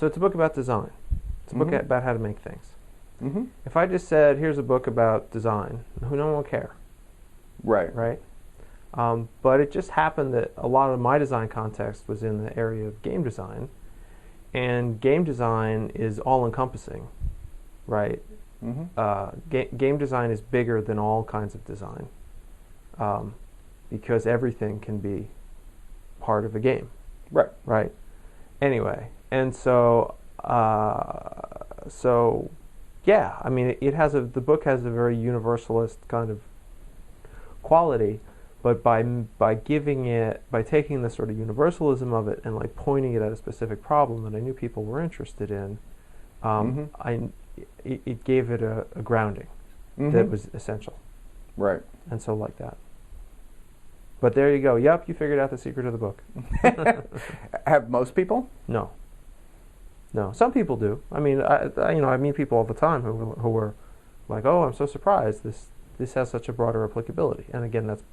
So it's a book about design. It's a book about how to make things. Mm-hmm. If I just said, here's a book about design, no one will care. Right. Right? But it just happened that a lot of my design context was in the area of game design. And game design is all-encompassing, right? Mm-hmm. Game design is bigger than all kinds of design because everything can be part of a game. Right. Right. Anyway, and so yeah, I mean, the book has a very universalist kind of quality, but by taking the sort of universalism of it and like pointing it at a specific problem that I knew people were interested in, it gave it a grounding that was essential. Right. And so like that. But there you go. Yep, you figured out the secret of the book. Have most people? No. Some people do. I mean, I meet people all the time who are like, "Oh, I'm so surprised. This has such a broader applicability." And again, that's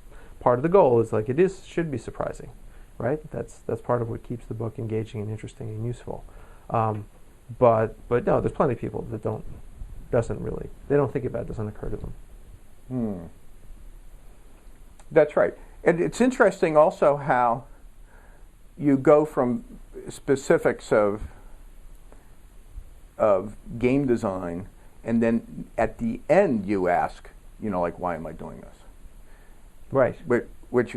part of the goal. Is like should be surprising, right? That's part of what keeps the book engaging and interesting and useful. But no, there's plenty of people that they don't think about it. Doesn't occur to them. That's right. And it's interesting also how you go from specifics of game design, and then at the end you ask, like, why am I doing this? Right. Which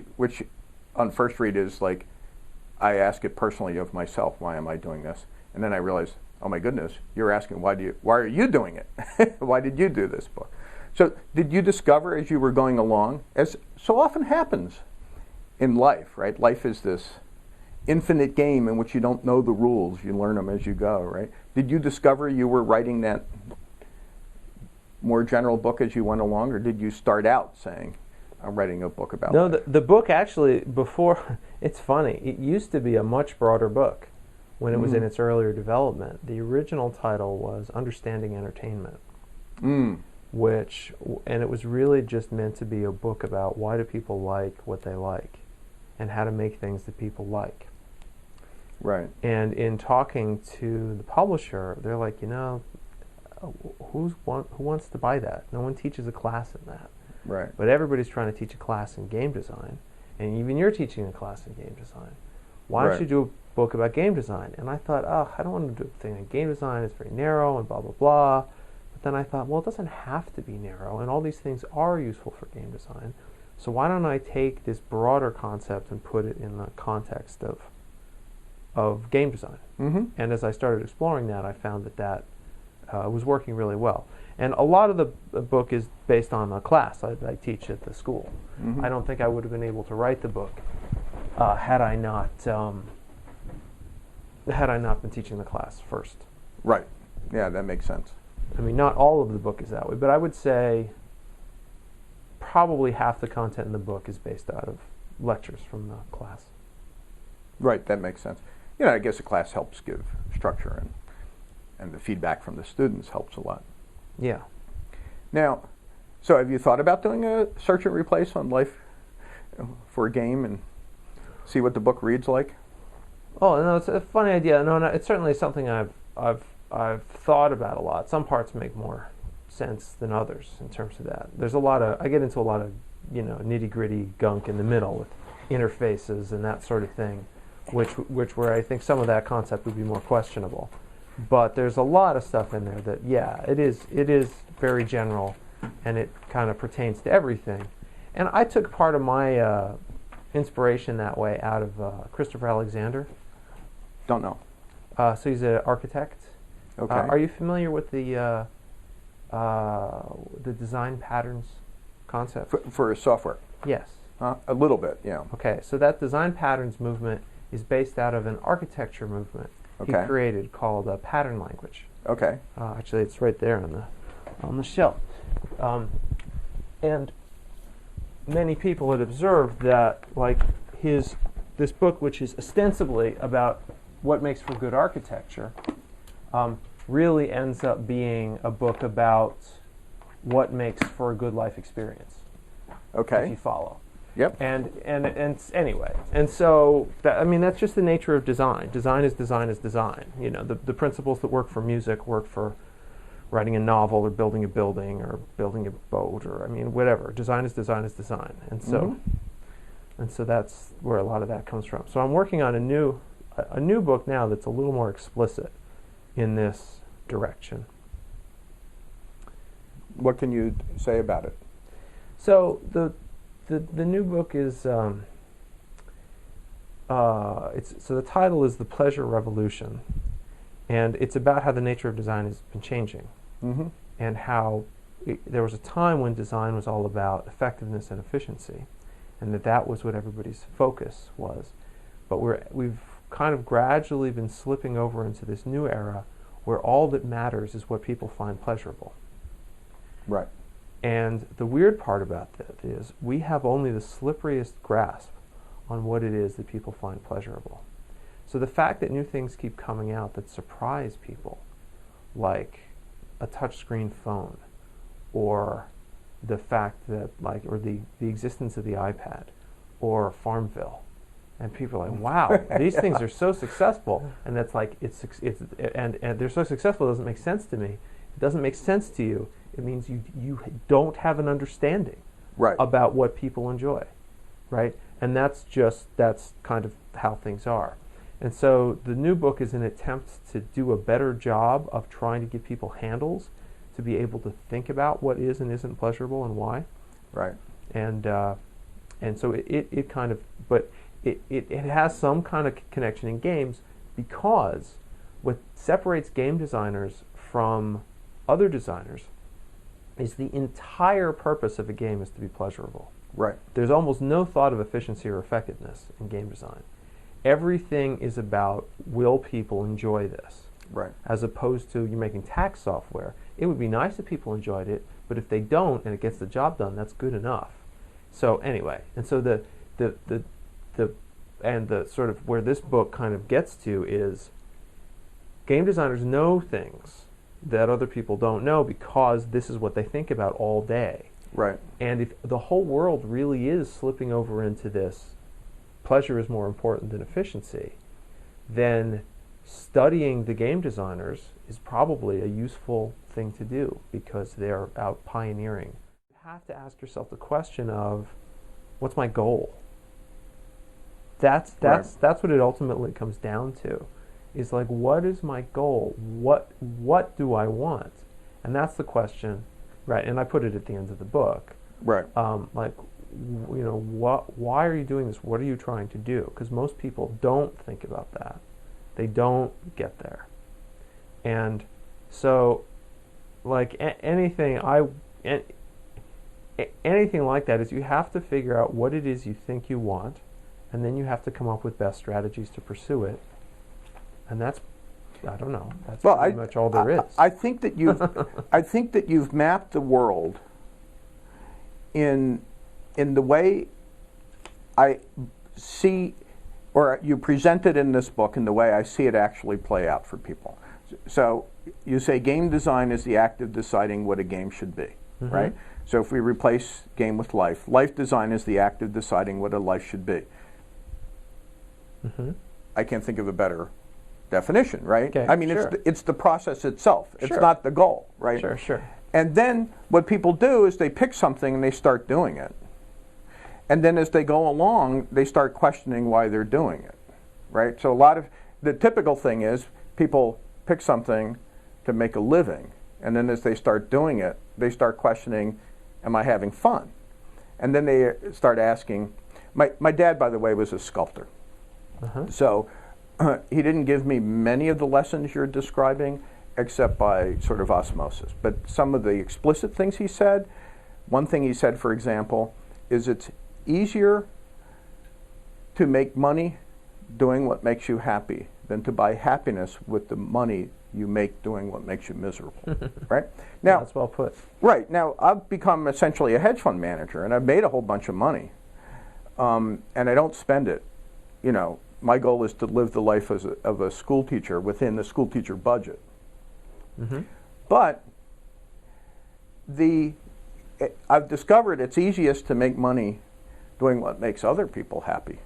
on first read is like, I ask it personally of myself, why am I doing this? And then I realize, oh my goodness, you're asking why are you doing it? Why did you do this book? So did you discover as you were going along, as so often happens in life, right? Life is this infinite game in which you don't know the rules, you learn them as you go, right? Did you discover you were writing that more general book as you went along, or did you start out saying, I'm writing a book about No, life? the book actually, before, it's funny, it used to be a much broader book when it was in its earlier development. The original title was Understanding Entertainment. And it was really just meant to be a book about why do people like what they like and how to make things that people like. Right. And in talking to the publisher, they're like, who wants to buy that? No one teaches a class in that. Right. But everybody's trying to teach a class in game design, and even you're teaching a class in game design. Why don't you do a book about game design? And I thought, I don't want to do a thing on game design. It's very narrow and blah, blah, blah. Then I thought, well, it doesn't have to be narrow, and all these things are useful for game design. So why don't I take this broader concept and put it in the context of game design? And as I started exploring that, I found that was working really well. And a lot of the book is based on a class I teach at the school. I don't think I would have been able to write the book had I not been teaching the class first. Right. Yeah, that makes sense. I mean, not all of the book is that way, but I would say probably half the content in the book is based out of lectures from the class. Right, that makes sense. I guess a class helps give structure, and the feedback from the students helps a lot. Yeah. Now, so have you thought about doing a search and replace on life for a game and see what the book reads like? Oh, no, it's a funny idea. No, it's certainly something I've thought about a lot. Some parts make more sense than others in terms of that. I get into a lot of, nitty-gritty gunk in the middle with interfaces and that sort of thing, where I think some of that concept would be more questionable. But there's a lot of stuff in there that, it is very general, and it kind of pertains to everything. And I took part of my inspiration that way out of Christopher Alexander. Don't know. So he's an architect. Okay. Are you familiar with the design patterns concept? For software? Yes. A little bit, yeah. Okay, so that design patterns movement is based out of an architecture movement he created called pattern language. Okay. Actually, it's right there on the shelf. And many people had observed that, like, this book, which is ostensibly about what makes for good architecture, really ends up being a book about what makes for a good life experience. Okay. If you follow. Yep. And anyway, and so that, I mean, that's just the nature of design. Design is design is design. You know, the principles that work for music work for writing a novel or building a building or building a boat, or I mean, whatever. Design is design is design. And so and so that's where a lot of that comes from. So I'm working on a new book now that's a little more explicit in this direction. What can you say about it? So the new book is so the title is The Pleasure Revolution, and it's about how the nature of design has been changing, and how there was a time when design was all about effectiveness and efficiency, and that was what everybody's focus was. But we've kind of gradually been slipping over into this new era where all that matters is what people find pleasurable. Right. And the weird part about that is we have only the slipperiest grasp on what it is that people find pleasurable. So the fact that new things keep coming out that surprise people, like a touchscreen phone, or the fact that or the existence of the iPad, or Farmville, and people are like, wow, these things are so successful, and that's like and they're so successful, it doesn't make sense to me. It doesn't make sense to you. It means you don't have an understanding about what people enjoy, right? And that's kind of how things are. And so the new book is an attempt to do a better job of trying to give people handles to be able to think about what is and isn't pleasurable and why. Right. And so it kind of, but it has some kind of connection in games, because what separates game designers from other designers is the entire purpose of a game is to be pleasurable. Right. There's almost no thought of efficiency or effectiveness in game design. Everything is about, will people enjoy this? Right. As opposed to you're making tax software. It would be nice if people enjoyed it, but if they don't and it gets the job done, that's good enough. So anyway, and so the sort of where this book kind of gets to is game designers know things that other people don't know because this is what they think about all day. Right. And if the whole world really is slipping over into this, pleasure is more important than efficiency, then studying the game designers is probably a useful thing to do because they're out pioneering. You have to ask yourself the question of, what's my goal? That's what it ultimately comes down to. Is like, what is my goal? What do I want? And that's the question, right? And I put it at the end of the book. Right. Like, you know, why are you doing this? What are you trying to do? Because most people don't think about that. They don't get there. And so, like anything like that is you have to figure out what it is you think you want, and then you have to come up with best strategies to pursue it. And that's, I don't know, that's pretty much all there is. I think that you've mapped the world in the way I see, or you present it in this book in the way I see it actually play out for people. So you say game design is the act of deciding what a game should be, right? So if we replace game with life design is the act of deciding what a life should be. I can't think of a better definition, right? Okay, I mean, sure. it's the process itself. It's Sure. not the goal, right? Sure. And then what people do is they pick something and they start doing it. And then as they go along, they start questioning why they're doing it, right? So a lot of the typical thing is people pick something to make a living, and then as they start doing it, they start questioning, am I having fun? And then they start asking, my dad, by the way, was a sculptor. So he didn't give me many of the lessons you're describing, except by sort of osmosis. But some of the explicit things he said, one thing he said, for example, is it's easier to make money doing what makes you happy than to buy happiness with the money you make doing what makes you miserable, right? Now, That's well put. Right. Now, I've become essentially a hedge fund manager, and I've made a whole bunch of money, and I don't spend it. You know, my goal is to live the life of a school teacher within the school teacher budget. But I've discovered it's easiest to make money doing what makes other people happy.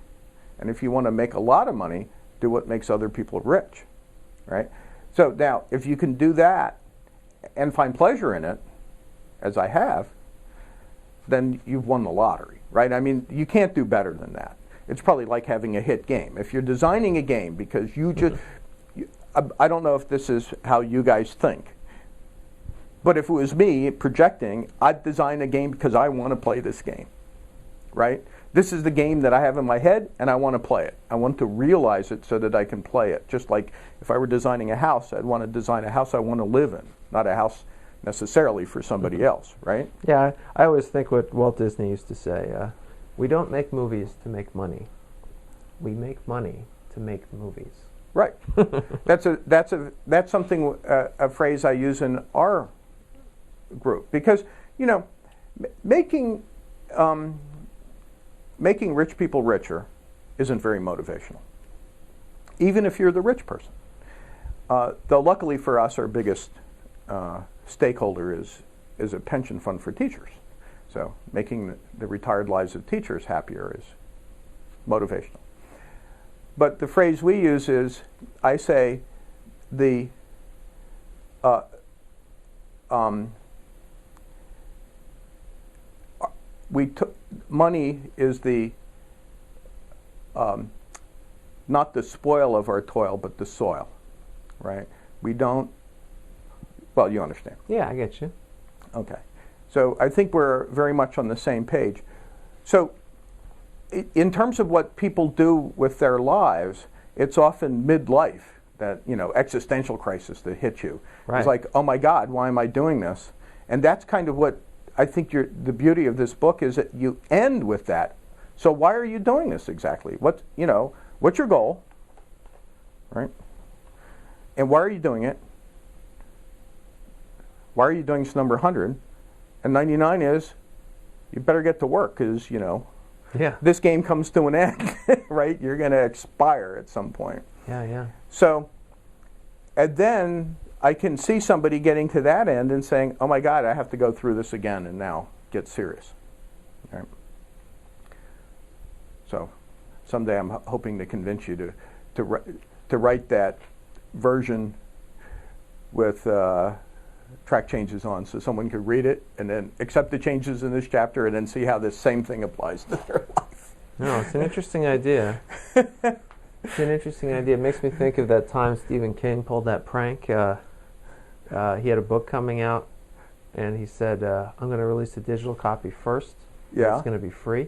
And if you want to make a lot of money, do what makes other people rich, right? So now, if you can do that and find pleasure in it, as I have, then you've won the lottery, right? I mean, you can't do better than that. It's probably like having a hit game. If you're designing a game because you just, I don't know if this is how you guys think, but if it was me projecting, I'd design a game because I want to play this game, right? This is the game that I have in my head, and I want to play it. I want to realize it so that I can play it. Just like if I were designing a house, I'd want to design a house I want to live in, not a house necessarily for somebody else, right? Yeah, I always think what Walt Disney used to say, we don't make movies to make money. We make money to make movies. Right. That's something, a phrase I use in our group, because, you know, making rich people richer isn't very motivational, even if you're the rich person. Though luckily for us, our biggest stakeholder is a pension fund for teachers. So making the retired lives of teachers happier is motivational. But the phrase we use is, I say, money is the not the spoil of our toil, but the soil, right? We don't. Well, you understand. Yeah, I get you. Okay. So I think we're very much on the same page. So in terms of what people do with their lives, it's often midlife, that, you know, existential crisis that hits you. Right. It's like, oh my God, why am I doing this? And that's kind of what I think the beauty of this book is, that you end with that. So why are you doing this exactly? What's your goal, right? And why are you doing it? Why are you doing this number 100? And 99 is, you better get to work, because, you know, yeah, this game comes to an end, right? You're going to expire at some point. Yeah. So, and then I can see somebody getting to that end and saying, oh my God, I have to go through this again and now get serious. Right? So someday I'm hoping to convince you to write that version with track changes on, so someone could read it and then accept the changes in this chapter and then see how this same thing applies to their life. No, it's an interesting idea. It's an interesting idea. It makes me think of that time Stephen King pulled that prank. He had a book coming out, and he said, I'm going to release a digital copy first. Yeah. It's going to be free.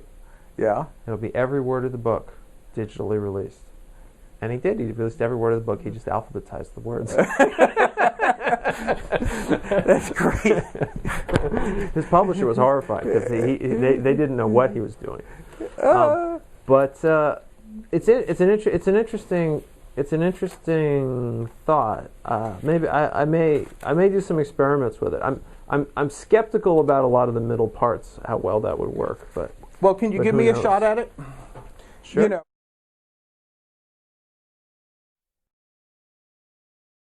Yeah. It'll be every word of the book digitally released. And he did. He released every word of the book. He just alphabetized the words. That's great. His publisher was horrified because they didn't know what he was doing. But it's an interesting thought. Maybe I may do some experiments with it. I'm skeptical about a lot of the middle parts, how well that would work. But well, can you give me a shot at it? Sure. You know.